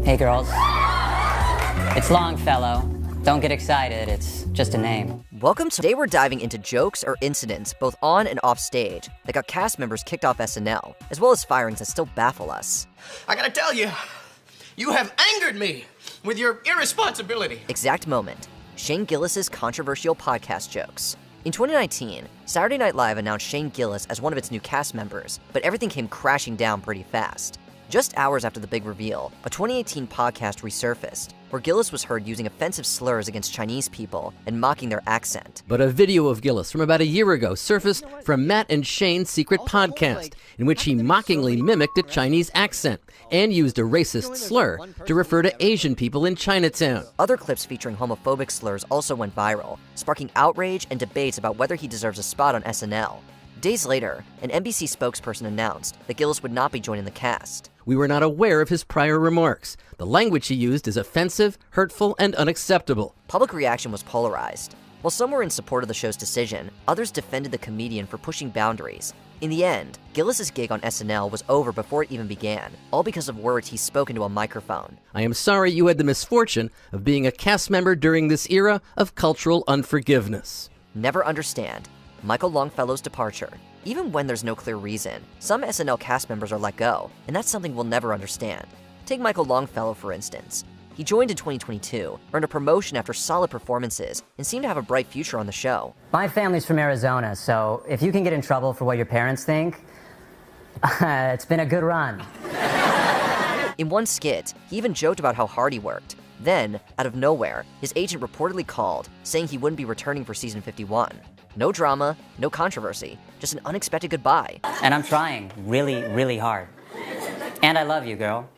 Hey girls, it's Longfellow. Don't get excited, it's just a name. Welcome to Today we're diving into jokes or incidents, both on and off stage, that got cast members kicked off SNL, as well as firings that still baffle us. I gotta tell you, you have angered me with your irresponsibility. Exact moment. Shane Gillis' controversial podcast jokes. In 2019, Saturday Night Live announced Shane Gillis as one of its new cast members, but everything came crashing down pretty fast. Just hours after the big reveal, a 2018 podcast resurfaced, where Gillis was heard using offensive slurs against Chinese people and mocking their accent. But a video of Gillis from about a year ago surfaced from Matt and Shane's secret podcast, in which he mockingly mimicked a Chinese accent and used a racist slur to refer to Asian people in Chinatown. Other clips featuring homophobic slurs also went viral, sparking outrage and debates about whether he deserves a spot on SNL. Days later, an NBC spokesperson announced that Gillis would not be joining the cast. We were not aware of his prior remarks. The language he used is offensive, hurtful, and unacceptable. Public reaction was polarized. While some were in support of the show's decision, others defended the comedian for pushing boundaries. In the end, Gillis' gig on SNL was over before it even began, all because of words he spoke into a microphone. I am sorry you had the misfortune of being a cast member during this era of cultural unforgiveness. Never understand Michael Longfellow's departure. Even when there's no clear reason, some SNL cast members are let go, and that's something we'll never understand. Take Michael Longfellow, for instance. He joined in 2022, earned a promotion after solid performances, and seemed to have a bright future on the show. My family's from Arizona, so if you can get in trouble for what your parents think, it's been a good run. In one skit, he even joked about how hard he worked. Then, out of nowhere, his agent reportedly called, saying he wouldn't be returning for season 51. No drama, no controversy, just an unexpected goodbye. And I'm trying really, really hard. And I love you, girl.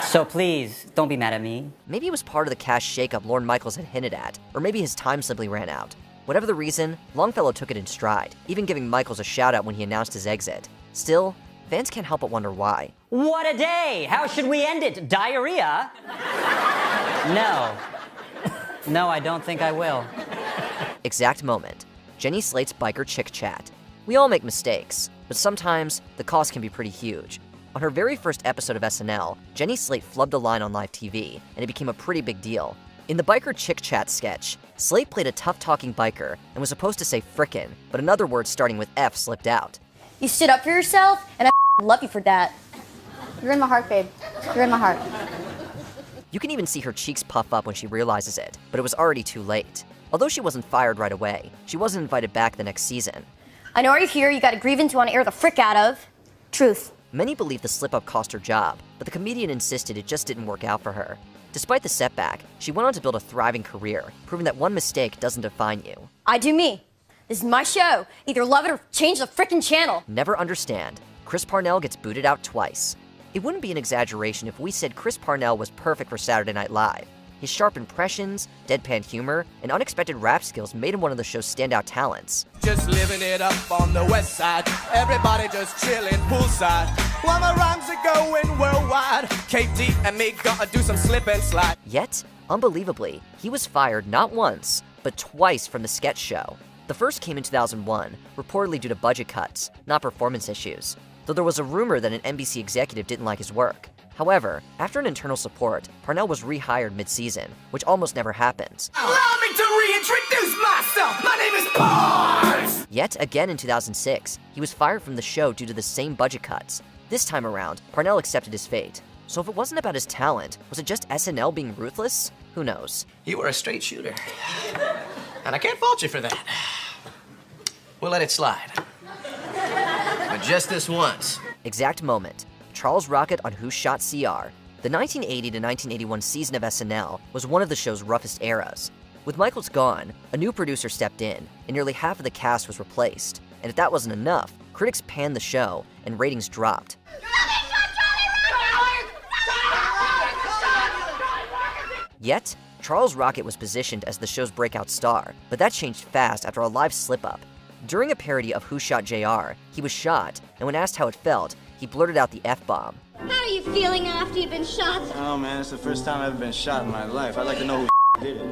So please, don't be mad at me. Maybe it was part of the cast shakeup Lorne Michaels had hinted at, or maybe his time simply ran out. Whatever the reason, Longfellow took it in stride, even giving Michaels a shout out when he announced his exit. Still, fans can't help but wonder why. What a day! How should we end it? Diarrhea? No. No, I don't think I will. Exact moment. Jenny Slate's biker chick chat. We all make mistakes, but sometimes the cost can be pretty huge. On her very first episode of SNL, Jenny Slate flubbed a line on live TV, and it became a pretty big deal. In the biker chick chat sketch, Slate played a tough-talking biker and was supposed to say frickin', but another word starting with F slipped out. You stood up for yourself, and I love you for that. You're in my heart, babe. You're in my heart. You can even see her cheeks puff up when she realizes it, but it was already too late. Although she wasn't fired right away, she wasn't invited back the next season. I know you're here, you got a grievance you want to air the frick out of. Truth. Many believe the slip-up cost her job, but the comedian insisted it just didn't work out for her. Despite the setback, she went on to build a thriving career, proving that one mistake doesn't define you. I do me. This is my show. Either love it or change the frickin' channel. Never understand. Chris Parnell gets booted out twice. It wouldn't be an exaggeration if we said Chris Parnell was perfect for Saturday Night Live. His sharp impressions, deadpan humor, and unexpected rap skills made him one of the show's standout talents. Just living it up on the west side. Everybody just chilling poolside. While my rhymes are going worldwide. KD and me gonna do some slip and slide. Yet, unbelievably, he was fired not once, but twice from the sketch show. The first came in 2001, reportedly due to budget cuts, not performance issues, though there was a rumor that an NBC executive didn't like his work. However, after an internal support, Parnell was rehired mid-season, which almost never happens. Allow me to reintroduce myself. My name is Bars. Yet again in 2006, he was fired from the show due to the same budget cuts. This time around, Parnell accepted his fate. So if it wasn't about his talent, was it just SNL being ruthless? Who knows? You were a straight shooter. And I can't fault you for that. We'll let it slide. But just this once. Exact moment. Charles Rocket on Who Shot CR. The 1980 to 1981 season of SNL was one of the show's roughest eras. With Michaels gone, a new producer stepped in, and nearly half of the cast was replaced. And if that wasn't enough, critics panned the show, and ratings dropped. Yet, Charles Rocket was positioned as the show's breakout star, but that changed fast after a live slip-up. During a parody of Who Shot JR, he was shot, and when asked how it felt, he blurted out the F-bomb. How are you feeling after you've been shot? Oh man, it's the first time I've ever been shot in my life. I'd like to know who did it.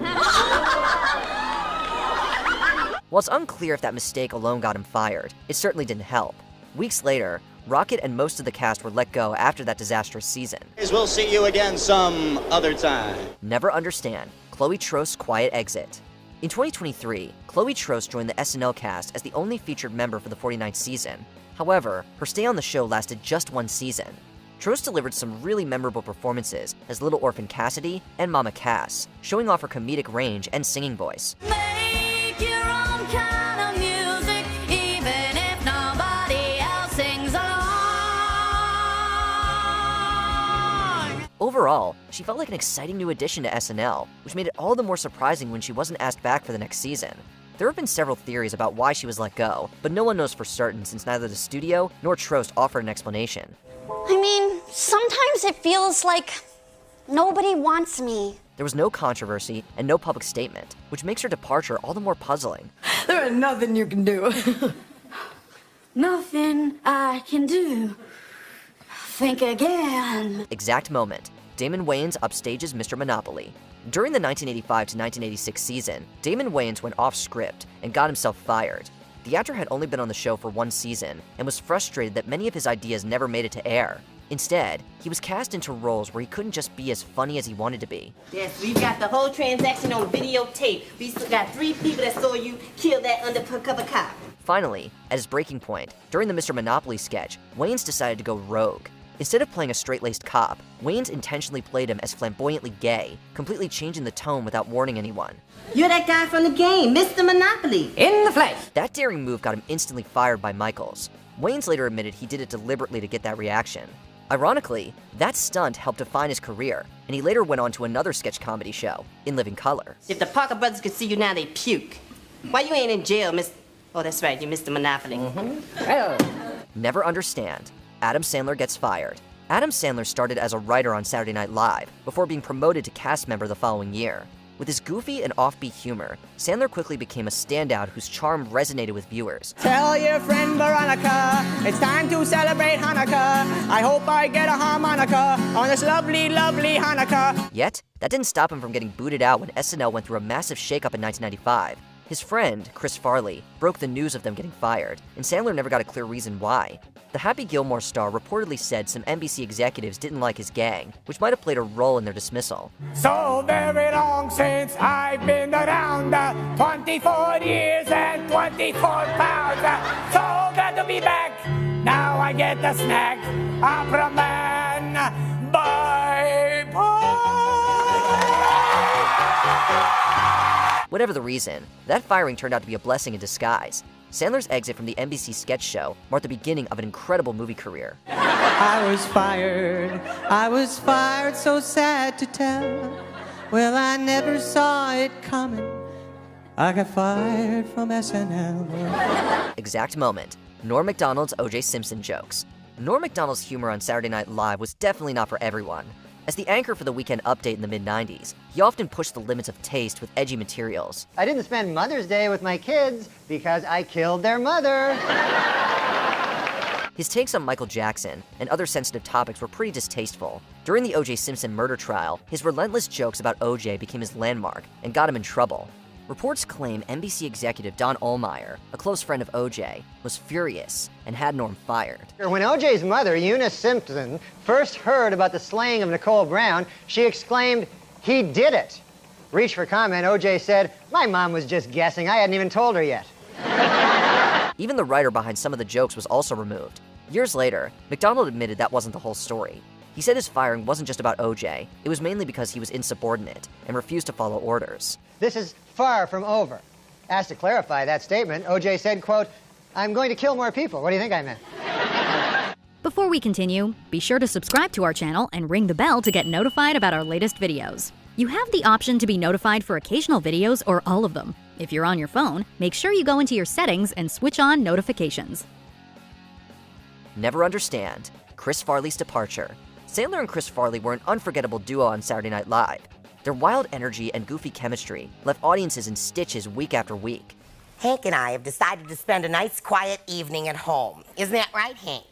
While it's unclear if that mistake alone got him fired, it certainly didn't help. Weeks later, Rocket and most of the cast were let go after that disastrous season. We'll see you again some other time. Never understand. Chloe Trost's quiet exit. In 2023, Chloe Trost joined the SNL cast as the only featured member for the 49th season. However, her stay on the show lasted just one season. Trost delivered some really memorable performances as Little Orphan Cassidy and Mama Cass, showing off her comedic range and singing voice. Make your own kind of music, even if nobody else sings along. Overall, she felt like an exciting new addition to SNL, which made it all the more surprising when she wasn't asked back for the next season. There have been several theories about why she was let go, but no one knows for certain since neither the studio nor Trost offered an explanation. I mean, sometimes it feels like nobody wants me. There was no controversy and no public statement, which makes her departure all the more puzzling. There is nothing you can do. Nothing I can do. Think again. Exact moment. Damon Wayans upstages Mr. Monopoly. During the 1985 to 1986 season, Damon Wayans went off script and got himself fired. The actor had only been on the show for one season and was frustrated that many of his ideas never made it to air. Instead, he was cast into roles where he couldn't just be as funny as he wanted to be. Yes, we've got the whole transaction on videotape. We still got 3 people that saw you kill that undercover cop. Finally, at his breaking point, during the Mr. Monopoly sketch, Wayans decided to go rogue. Instead of playing a straight-laced cop, Wayans intentionally played him as flamboyantly gay, completely changing the tone without warning anyone. You're that guy from the game, Mr. Monopoly. In the flesh. That daring move got him instantly fired by Michaels. Wayans later admitted he did it deliberately to get that reaction. Ironically, that stunt helped define his career, and he later went on to another sketch comedy show, In Living Color. If the Parker brothers could see you now, they'd puke. Why you ain't in jail, Miss... Oh, that's right, you're Mr. Monopoly. Never understand. Adam Sandler gets fired. Adam Sandler started as a writer on Saturday Night Live before being promoted to cast member the following year. With his goofy and offbeat humor, Sandler quickly became a standout whose charm resonated with viewers. Tell your friend Veronica, it's time to celebrate Hanukkah. I hope I get a harmonica on this lovely, lovely Hanukkah. Yet, that didn't stop him from getting booted out when SNL went through a massive shakeup in 1995. His friend, Chris Farley, broke the news of them getting fired, and Sandler never got a clear reason why. The Happy Gilmore star reportedly said some NBC executives didn't like his gang, which might have played a role in their dismissal. So very long since I've been around, 24 years and 24 pounds. So glad to be back. Now I get the snack. Opera man, bye-bye. Whatever the reason, that firing turned out to be a blessing in disguise. Sandler's exit from the NBC sketch show marked the beginning of an incredible movie career. I was fired, so sad to tell. Well, I never saw it coming. I got fired from SNL. Exact moment. Norm Macdonald's O.J. Simpson jokes. Norm Macdonald's humor on Saturday Night Live was definitely not for everyone. As the anchor for the Weekend Update in the mid-90s, he often pushed the limits of taste with edgy materials. I didn't spend Mother's Day with my kids because I killed their mother. His takes on Michael Jackson and other sensitive topics were pretty distasteful. During the O.J. Simpson murder trial, his relentless jokes about O.J. became his landmark and got him in trouble. Reports claim NBC executive Don Ohlmeyer, a close friend of O.J., was furious and had Norm fired. When O.J.'s mother, Eunice Simpson, first heard about the slaying of Nicole Brown, she exclaimed, "He did it." Reached for comment, O.J. said, "My mom was just guessing. I hadn't even told her yet." Even the writer behind some of the jokes was also removed. Years later, Macdonald admitted that wasn't the whole story. He said his firing wasn't just about O.J., it was mainly because he was insubordinate and refused to follow orders. This is far from over. Asked to clarify that statement, O.J. said, quote, "I'm going to kill more people. What do you think I meant?" Before we continue, be sure to subscribe to our channel and ring the bell to get notified about our latest videos. You have the option to be notified for occasional videos or all of them. If you're on your phone, make sure you go into your settings and switch on notifications. Never understand. Chris Farley's departure. Sandler and Chris Farley were an unforgettable duo on Saturday Night Live. Their wild energy and goofy chemistry left audiences in stitches week after week. Hank and I have decided to spend a nice quiet evening at home. Isn't that right, Hank?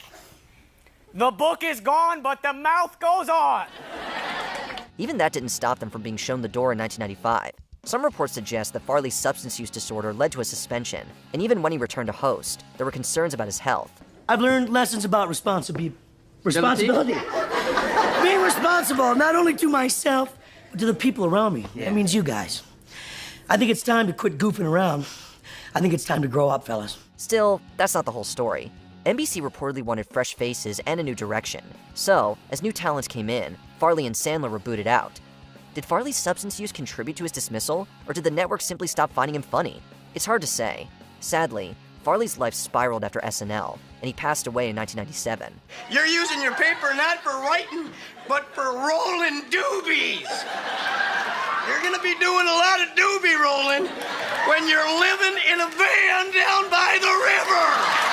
The book is gone, but the mouth goes on. Even that didn't stop them from being shown the door in 1995. Some reports suggest that Farley's substance use disorder led to a suspension, and even when he returned to host, there were concerns about his health. I've learned lessons about responsibility. Being responsible, not only to myself, but to the people around me. Yeah. That means you guys. I think it's time to quit goofing around. I think it's time to grow up, fellas. Still, that's not the whole story. NBC reportedly wanted fresh faces and a new direction. So, as new talents came in, Farley and Sandler were booted out. Did Farley's substance use contribute to his dismissal, or did the network simply stop finding him funny? It's hard to say. Sadly, Farley's life spiraled after SNL, and he passed away in 1997. You're using your paper not for writing, but for rolling doobies. You're gonna be doing a lot of doobie rolling when you're living in a van down by the river.